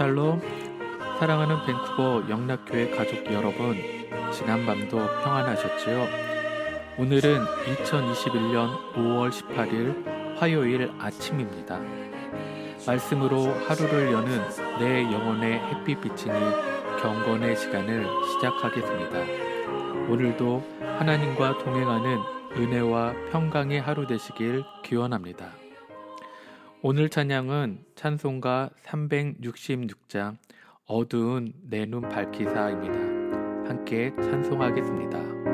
샬롬. 사랑하는 밴쿠버 영락교회 가족 여러분, 지난밤도 평안하셨지요? 오늘은 2021년 5월 18일 화요일 아침입니다. 말씀으로 하루를 여는 내 영혼의 햇빛 비치니 경건의 시간을 시작하겠습니다. 오늘도 하나님과 동행하는 은혜와 평강의 하루 되시길 기원합니다. 오늘 찬양은 찬송가 366장 어두운 내 눈 밝히사입니다. 함께 찬송하겠습니다.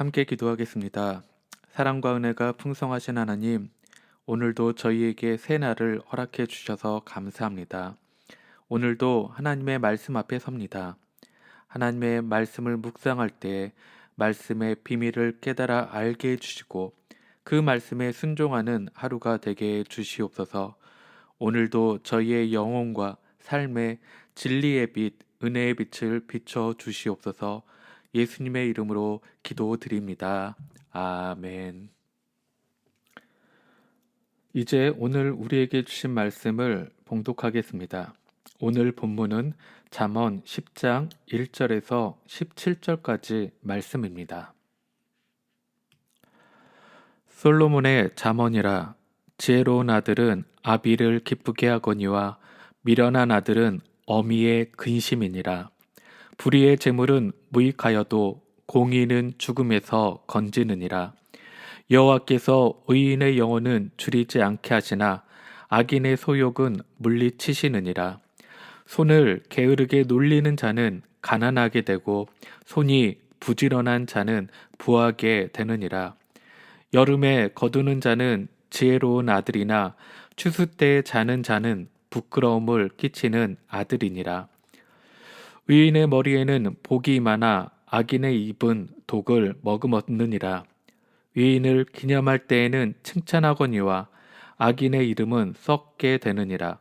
함께 기도하겠습니다. 사랑과 은혜가 풍성하신 하나님, 오늘도 저희에게 새 날을 허락해 주셔서 감사합니다. 오늘도 하나님의 말씀 앞에 섭니다. 하나님의 말씀을 묵상할 때 말씀의 비밀을 깨달아 알게 해주시고 그 말씀에 순종하는 하루가 되게 해주시옵소서. 오늘도 저희의 영혼과 삶의 진리의 빛, 은혜의 빛을 비춰 주시옵소서. 예수님의 이름으로 기도드립니다. 아멘. 이제 오늘 우리에게 주신 말씀을 봉독하겠습니다. 오늘 본문은 잠언 10장 1절에서 17절까지 말씀입니다. 솔로몬의 잠언이라. 지혜로운 아들은 아비를 기쁘게 하거니와 미련한 아들은 어미의 근심이니라. 불의의 재물은 무익하여도 공의는 죽음에서 건지느니라. 여호와께서 의인의 영혼은 줄이지 않게 하시나 악인의 소욕은 물리치시느니라. 손을 게으르게 놀리는 자는 가난하게 되고 손이 부지런한 자는 부하게 되느니라. 여름에 거두는 자는 지혜로운 아들이나 추수 때에 자는 자는 부끄러움을 끼치는 아들이니라. 의인의 머리에는 복이 많아 악인의 입은 독을 머금었느니라. 의인을 기념할 때에는 칭찬하거니와 악인의 이름은 썩게 되느니라.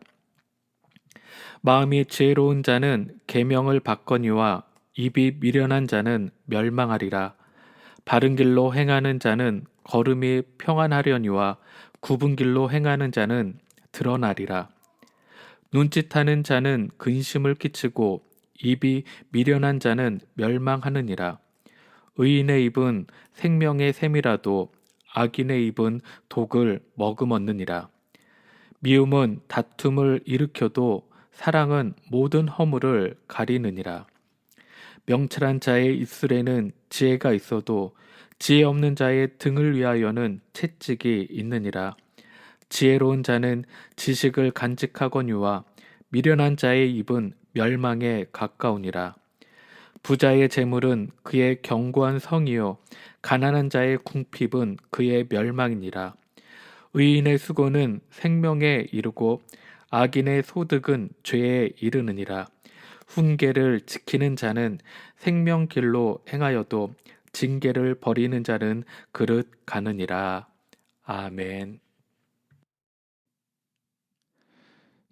마음이 지혜로운 자는 계명을 받거니와 입이 미련한 자는 멸망하리라. 바른 길로 행하는 자는 걸음이 평안하려니와 굽은 길로 행하는 자는 드러나리라. 눈짓하는 자는 근심을 끼치고 입이 미련한 자는 멸망하느니라. 의인의 입은 생명의 샘이라도 악인의 입은 독을 머금었느니라. 미움은 다툼을 일으켜도 사랑은 모든 허물을 가리느니라. 명철한 자의 입술에는 지혜가 있어도 지혜 없는 자의 등을 위하여는 채찍이 있느니라. 지혜로운 자는 지식을 간직하거니와 미련한 자의 입은 멸망에 가까우니라. 부자의 재물은 그의 견고한 성이요 가난한 자의 궁핍은 그의 멸망이니라. 의인의 수고는 생명에 이르고 악인의 소득은 죄에 이르느니라. 훈계를 지키는 자는 생명길로 행하여도 징계를 버리는 자는 그릇 가느니라. 아멘.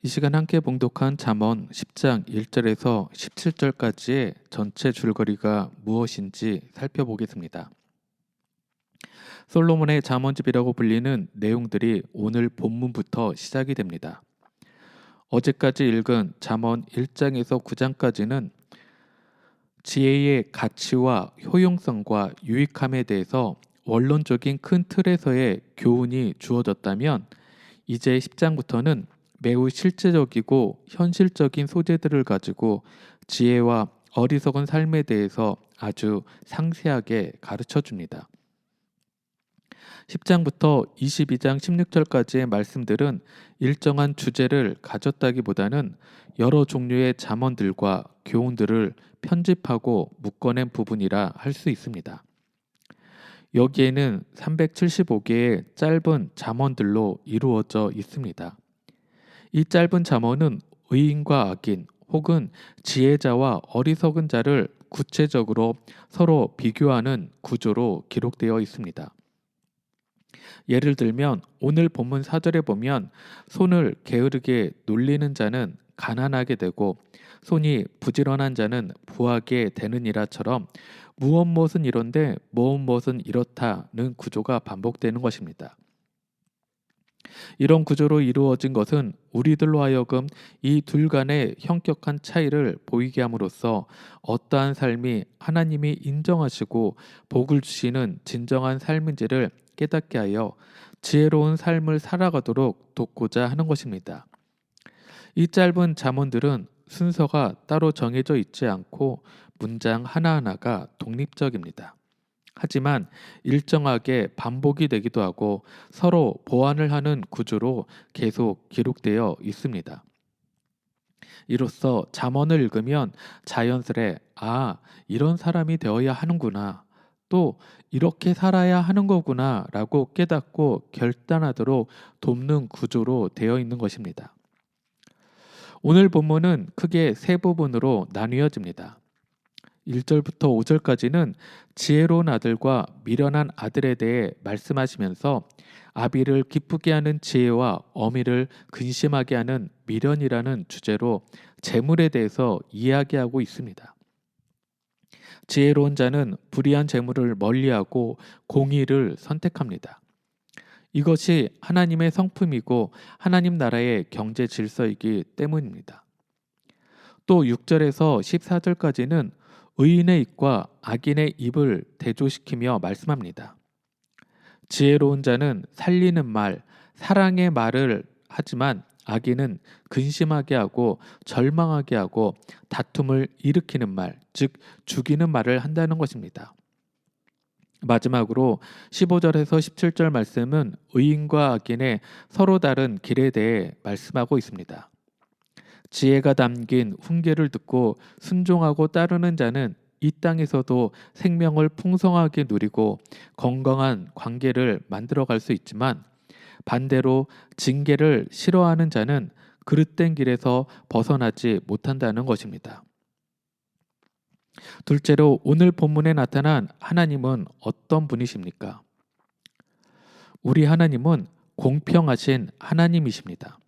이 시간 함께 봉독한 잠언 10장 1절에서 17절까지의 전체 줄거리가 무엇인지 살펴보겠습니다. 솔로몬의 잠언집이라고 불리는 내용들이 오늘 본문부터 시작이 됩니다. 어제까지 읽은 잠언 1장에서 9장까지는 지혜의 가치와 효용성과 유익함에 대해서 원론적인 큰 틀에서의 교훈이 주어졌다면 이제 10장부터는 매우 실제적이고 현실적인 소재들을 가지고 지혜와 어리석은 삶에 대해서 아주 상세하게 가르쳐 줍니다. 10장부터 22장 16절까지의 말씀들은 일정한 주제를 가졌다기보다는 여러 종류의 잠언들과 교훈들을 편집하고 묶어낸 부분이라 할 수 있습니다. 여기에는 375개의 짧은 잠언들로 이루어져 있습니다. 이 짧은 잠언은 의인과 악인 혹은 지혜자와 어리석은 자를 구체적으로 서로 비교하는 구조로 기록되어 있습니다. 예를 들면 오늘 본문 4절에 보면 손을 게으르게 놀리는 자는 가난하게 되고 손이 부지런한 자는 부하게 되느니라처럼 무엇 이런데 무엇 이렇다는 구조가 반복되는 것입니다. 이런 구조로 이루어진 것은 우리들로 하여금 이 둘 간의 현격한 차이를 보이게 함으로써 어떠한 삶이 하나님이 인정하시고 복을 주시는 진정한 삶인지를 깨닫게 하여 지혜로운 삶을 살아가도록 돕고자 하는 것입니다. 이 짧은 잠언들은 순서가 따로 정해져 있지 않고 문장 하나하나가 독립적입니다. 하지만 일정하게 반복이 되기도 하고 서로 보완을 하는 구조로 계속 기록되어 있습니다. 이로써 잠언을 읽으면 자연스레 이런 사람이 되어야 하는구나, 또 이렇게 살아야 하는 거구나 라고 깨닫고 결단하도록 돕는 구조로 되어 있는 것입니다. 오늘 본문은 크게 세 부분으로 나뉘어집니다. 1절부터 5절까지는 지혜로운 아들과 미련한 아들에 대해 말씀하시면서 아비를 기쁘게 하는 지혜와 어미를 근심하게 하는 미련이라는 주제로 재물에 대해서 이야기하고 있습니다. 지혜로운 자는 불의한 재물을 멀리하고 공의를 선택합니다. 이것이 하나님의 성품이고 하나님 나라의 경제 질서이기 때문입니다. 또 6절에서 14절까지는 의인의 입과 악인의 입을 대조시키며 말씀합니다. 지혜로운 자는 살리는 말, 사랑의 말을 하지만 악인은 근심하게 하고 절망하게 하고 다툼을 일으키는 말, 즉 죽이는 말을 한다는 것입니다. 마지막으로 15절에서 17절 말씀은 의인과 악인의 서로 다른 길에 대해 말씀하고 있습니다. 지혜가 담긴 훈계를 듣고 순종하고 따르는 자는 이 땅에서도 생명을 풍성하게 누리고 건강한 관계를 만들어갈 수 있지만 반대로 징계를 싫어하는 자는 그릇된 길에서 벗어나지 못한다는 것입니다. 둘째로 오늘 본문에 나타난 하나님은 어떤 분이십니까? 우리 하나님은 공평하신 하나님이십니다.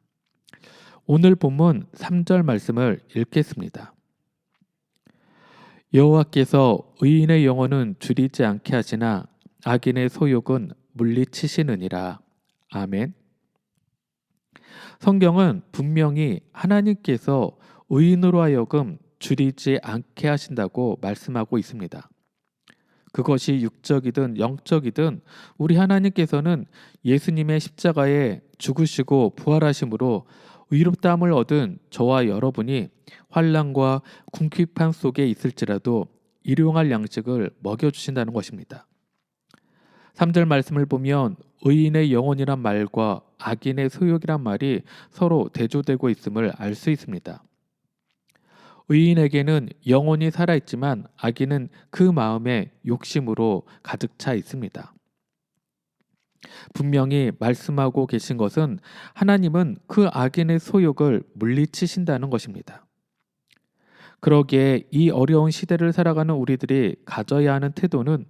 오늘 본문 3절 말씀을 읽겠습니다. 여호와께서 의인의 영혼은 줄이지 않게 하시나 악인의 소욕은 물리치시느니라. 아멘. 성경은 분명히 하나님께서 의인으로 하여금 줄이지 않게 하신다고 말씀하고 있습니다. 그것이 육적이든 영적이든 우리 하나님께서는 예수님의 십자가에 죽으시고 부활하심으로 의롭다함을 얻은 저와 여러분이 환난과 궁핍함 속에 있을지라도 일용할 양식을 먹여주신다는 것입니다. 3절 말씀을 보면 의인의 영혼이란 말과 악인의 소욕이란 말이 서로 대조되고 있음을 알 수 있습니다. 의인에게는 영혼이 살아있지만 악인은 그 마음에 욕심으로 가득 차 있습니다. 분명히 말씀하고 계신 것은 하나님은 그 악인의 소욕을 물리치신다는 것입니다. 그러기에 이 어려운 시대를 살아가는 우리들이 가져야 하는 태도는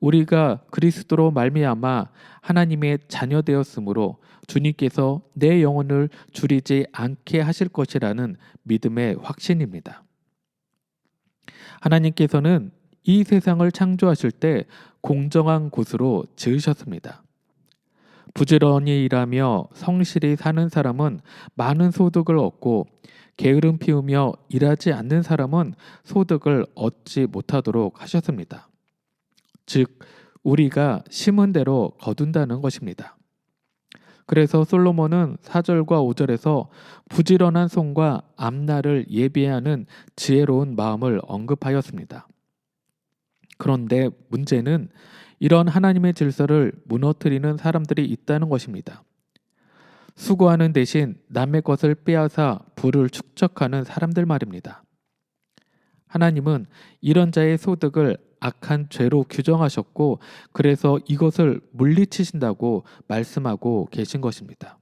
우리가 그리스도로 말미암아 하나님의 자녀 되었으므로 주님께서 내 영혼을 줄이지 않게 하실 것이라는 믿음의 확신입니다. 하나님께서는 이 세상을 창조하실 때 공정한 곳으로 지으셨습니다. 부지런히 일하며 성실히 사는 사람은 많은 소득을 얻고 게으름 피우며 일하지 않는 사람은 소득을 얻지 못하도록 하셨습니다. 즉 우리가 심은 대로 거둔다는 것입니다. 그래서 솔로몬은 4절과 5절에서 부지런한 손과 앞날을 예비하는 지혜로운 마음을 언급하였습니다. 그런데 문제는 이런 하나님의 질서를 무너뜨리는 사람들이 있다는 것입니다. 수고하는 대신 남의 것을 빼앗아 부를 축적하는 사람들 말입니다. 하나님은 이런 자의 소득을 악한 죄로 규정하셨고 그래서 이것을 물리치신다고 말씀하고 계신 것입니다.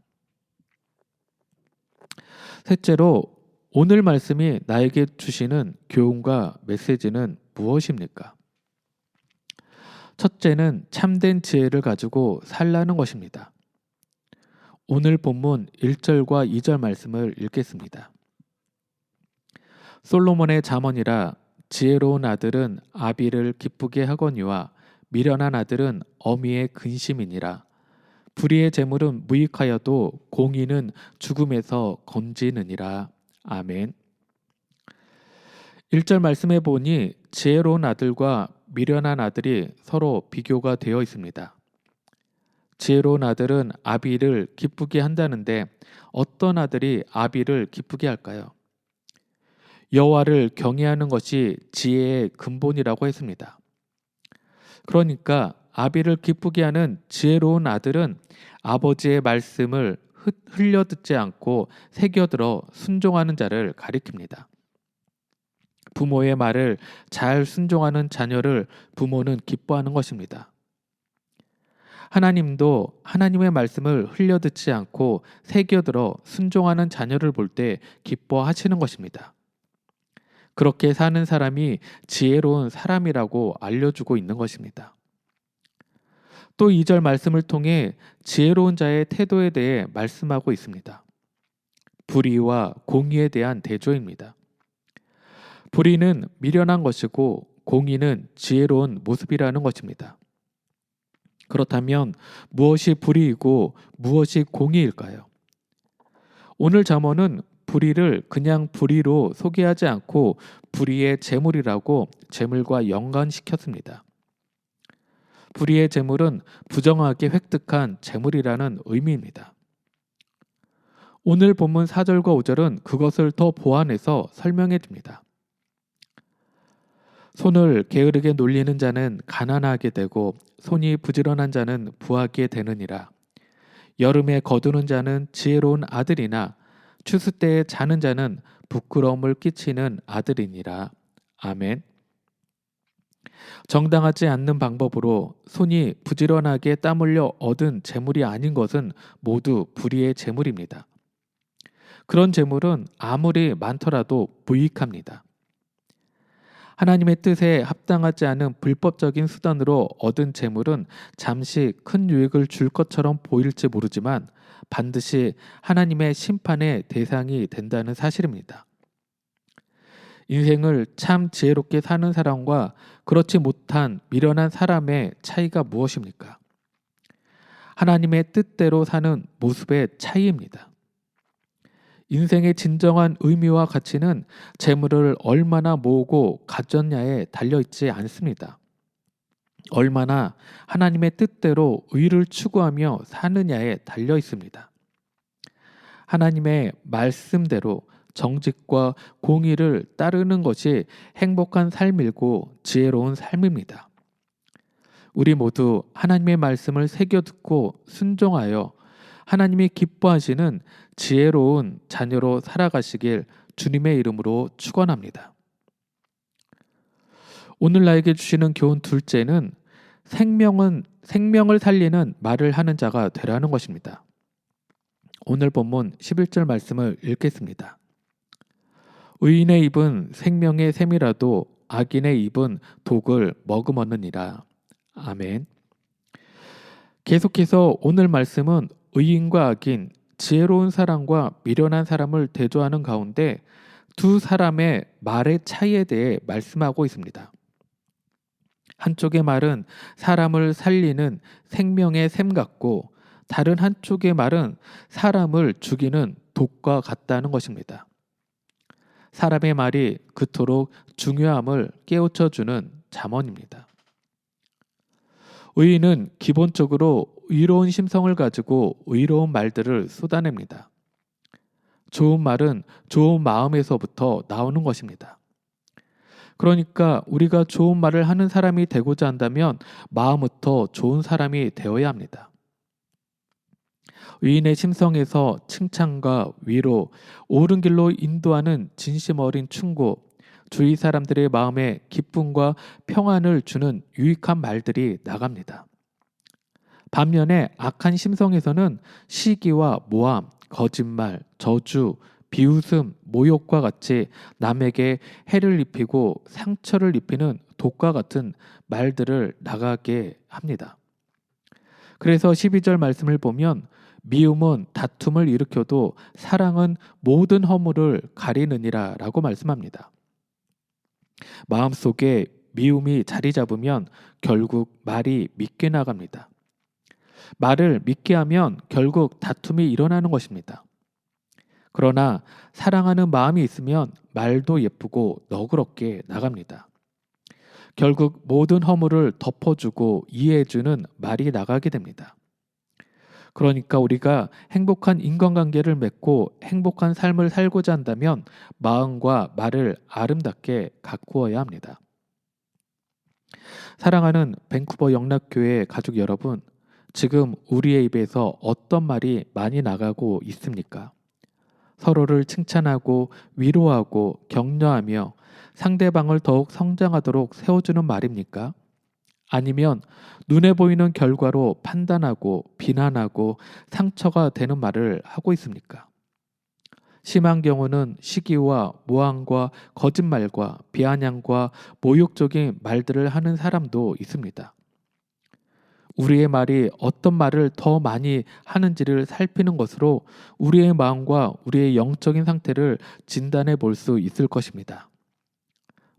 셋째로 오늘 말씀이 나에게 주시는 교훈과 메시지는 무엇입니까? 첫째는 참된 지혜를 가지고 살라는 것입니다. 오늘 본문 1절과 2절 말씀을 읽겠습니다. 솔로몬의 잠언이라 지혜로운 아들은 아비를 기쁘게 하거니와 미련한 아들은 어미의 근심이니라. 불의의 재물은 무익하여도 공의는 죽음에서 건지느니라. 아멘. 1절 말씀에 보니 지혜로운 아들과 미련한 아들이 서로 비교가 되어 있습니다. 지혜로운 아들은 아비를 기쁘게 한다는데 어떤 아들이 아비를 기쁘게 할까요? 여호와를 경외하는 것이 지혜의 근본이라고 했습니다. 그러니까 아비를 기쁘게 하는 지혜로운 아들은 아버지의 말씀을 흘려듣지 않고 새겨들어 순종하는 자를 가리킵니다. 부모의 말을 잘 순종하는 자녀를 부모는 기뻐하는 것입니다. 하나님도 하나님의 말씀을 흘려듣지 않고 새겨들어 순종하는 자녀를 볼 때 기뻐하시는 것입니다. 그렇게 사는 사람이 지혜로운 사람이라고 알려주고 있는 것입니다. 또 2절 말씀을 통해 지혜로운 자의 태도에 대해 말씀하고 있습니다. 불의와 공의에 대한 대조입니다. 불의는 미련한 것이고 공의는 지혜로운 모습이라는 것입니다. 그렇다면 무엇이 불의이고 무엇이 공의일까요? 오늘 잠언은 불의를 그냥 불의로 소개하지 않고 불의의 재물이라고 재물과 연관시켰습니다. 불의의 재물은 부정하게 획득한 재물이라는 의미입니다. 오늘 본문 4절과 5절은 그것을 더 보완해서 설명해 줍니다. 손을 게으르게 놀리는 자는 가난하게 되고 손이 부지런한 자는 부하게 되느니라. 여름에 거두는 자는 지혜로운 아들이나 추수 때에 자는 자는 부끄러움을 끼치는 아들이니라. 아멘. 정당하지 않는 방법으로 손이 부지런하게 땀 흘려 얻은 재물이 아닌 것은 모두 불의의 재물입니다. 그런 재물은 아무리 많더라도 무익합니다. 하나님의 뜻에 합당하지 않은 불법적인 수단으로 얻은 재물은 잠시 큰 유익을 줄 것처럼 보일지 모르지만 반드시 하나님의 심판의 대상이 된다는 사실입니다. 인생을 참 지혜롭게 사는 사람과 그렇지 못한 미련한 사람의 차이가 무엇입니까? 하나님의 뜻대로 사는 모습의 차이입니다. 인생의 진정한 의미와 가치는 재물을 얼마나 모으고 가졌냐에 달려있지 않습니다. 얼마나 하나님의 뜻대로 의를 추구하며 사느냐에 달려 있습니다. 하나님의 말씀대로 정직과 공의를 따르는 것이 행복한 삶이고 지혜로운 삶입니다. 우리 모두 하나님의 말씀을 새겨 듣고 순종하여 하나님이 기뻐하시는 지혜로운 자녀로 살아가시길 주님의 이름으로 축원합니다. 오늘 나에게 주시는 교훈 둘째는 생명을 살리는 말을 하는 자가 되라는 것입니다. 오늘 본문 11절 말씀을 읽겠습니다. 의인의 입은 생명의 샘이라도 악인의 입은 독을 머금었느니라. 아멘. 계속해서 오늘 말씀은 의인과 악인, 지혜로운 사람과 미련한 사람을 대조하는 가운데 두 사람의 말의 차이에 대해 말씀하고 있습니다. 한쪽의 말은 사람을 살리는 생명의 샘 같고 다른 한쪽의 말은 사람을 죽이는 독과 같다는 것입니다. 사람의 말이 그토록 중요함을 깨우쳐주는 잠언입니다. 의인은 기본적으로 의로운 심성을 가지고 의로운 말들을 쏟아냅니다. 좋은 말은 좋은 마음에서부터 나오는 것입니다. 그러니까 우리가 좋은 말을 하는 사람이 되고자 한다면 마음부터 좋은 사람이 되어야 합니다. 의인의 심성에서 칭찬과 위로, 옳은 길로 인도하는 진심 어린 충고, 주위 사람들의 마음에 기쁨과 평안을 주는 유익한 말들이 나갑니다. 반면에 악한 심성에서는 시기와 모함, 거짓말, 저주, 비웃음, 모욕과 같이 남에게 해를 입히고 상처를 입히는 독과 같은 말들을 나가게 합니다. 그래서 12절 말씀을 보면 미움은 다툼을 일으켜도 사랑은 모든 허물을 가리느니라 라고 말씀합니다. 마음속에 미움이 자리 잡으면 결국 말이 믿게 나갑니다. 말을 믿게 하면 결국 다툼이 일어나는 것입니다. 그러나 사랑하는 마음이 있으면 말도 예쁘고 너그럽게 나갑니다. 결국 모든 허물을 덮어주고 이해해주는 말이 나가게 됩니다. 그러니까 우리가 행복한 인간관계를 맺고 행복한 삶을 살고자 한다면 마음과 말을 아름답게 가꾸어야 합니다. 사랑하는 밴쿠버 영락교회 가족 여러분, 지금 우리의 입에서 어떤 말이 많이 나가고 있습니까? 서로를 칭찬하고 위로하고 격려하며 상대방을 더욱 성장하도록 세워주는 말입니까? 아니면 눈에 보이는 결과로 판단하고 비난하고 상처가 되는 말을 하고 있습니까? 심한 경우는 시기와 모함과 거짓말과 비아냥과 모욕적인 말들을 하는 사람도 있습니다. 우리의 말이 어떤 말을 더 많이 하는지를 살피는 것으로 우리의 마음과 우리의 영적인 상태를 진단해 볼 수 있을 것입니다.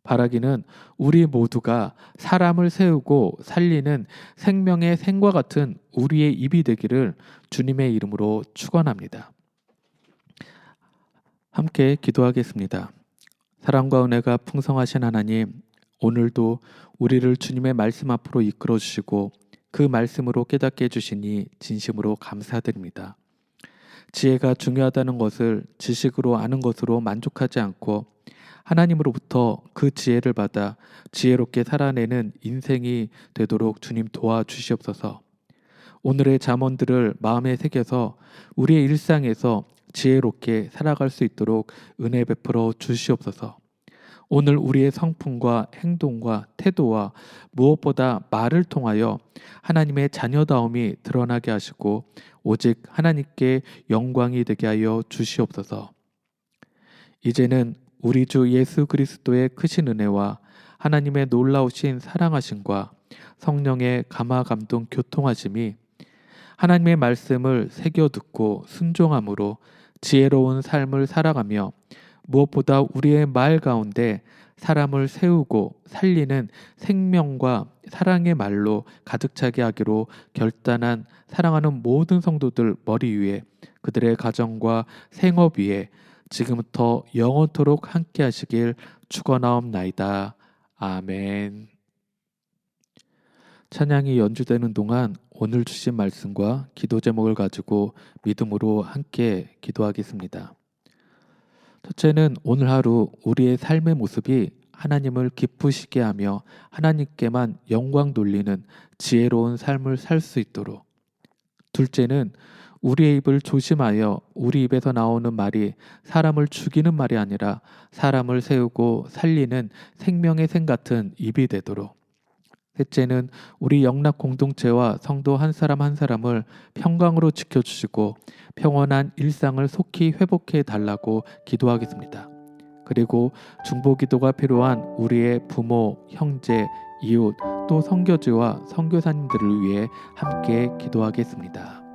바라기는 우리 모두가 사람을 세우고 살리는 생명의 샘과 같은 우리의 입이 되기를 주님의 이름으로 축원합니다. 함께 기도하겠습니다. 사랑과 은혜가 풍성하신 하나님, 오늘도 우리를 주님의 말씀 앞으로 이끌어 주시고 그 말씀으로 깨닫게 해주시니 진심으로 감사드립니다. 지혜가 중요하다는 것을 지식으로 아는 것으로 만족하지 않고 하나님으로부터 그 지혜를 받아 지혜롭게 살아내는 인생이 되도록 주님 도와주시옵소서. 오늘의 잠언들을 마음에 새겨서 우리의 일상에서 지혜롭게 살아갈 수 있도록 은혜 베풀어 주시옵소서. 오늘 우리의 성품과 행동과 태도와 무엇보다 말을 통하여 하나님의 자녀다움이 드러나게 하시고 오직 하나님께 영광이 되게 하여 주시옵소서. 이제는 우리 주 예수 그리스도의 크신 은혜와 하나님의 놀라우신 사랑하심과 성령의 감화 감동 교통하심이 하나님의 말씀을 새겨 듣고 순종함으로 지혜로운 삶을 살아가며 무엇보다 우리의 말 가운데 사람을 세우고 살리는 생명과 사랑의 말로 가득 차게 하기로 결단한 사랑하는 모든 성도들 머리 위에 그들의 가정과 생업 위에 지금부터 영원토록 함께 하시길 축원하옵나이다. 아멘. 찬양이 연주되는 동안 오늘 주신 말씀과 기도 제목을 가지고 믿음으로 함께 기도하겠습니다. 첫째는 오늘 하루 우리의 삶의 모습이 하나님을 기쁘시게 하며 하나님께만 영광 돌리는 지혜로운 삶을 살 수 있도록. 둘째는 우리의 입을 조심하여 우리 입에서 나오는 말이 사람을 죽이는 말이 아니라 사람을 세우고 살리는 생명의 샘 같은 입이 되도록. 셋째는 우리 영락 공동체와 성도 한 사람 한 사람을 평강으로 지켜주시고 평온한 일상을 속히 회복해 달라고 기도하겠습니다. 그리고 중보기도가 필요한 우리의 부모, 형제, 이웃, 또 선교지와 선교사님들을 위해 함께 기도하겠습니다.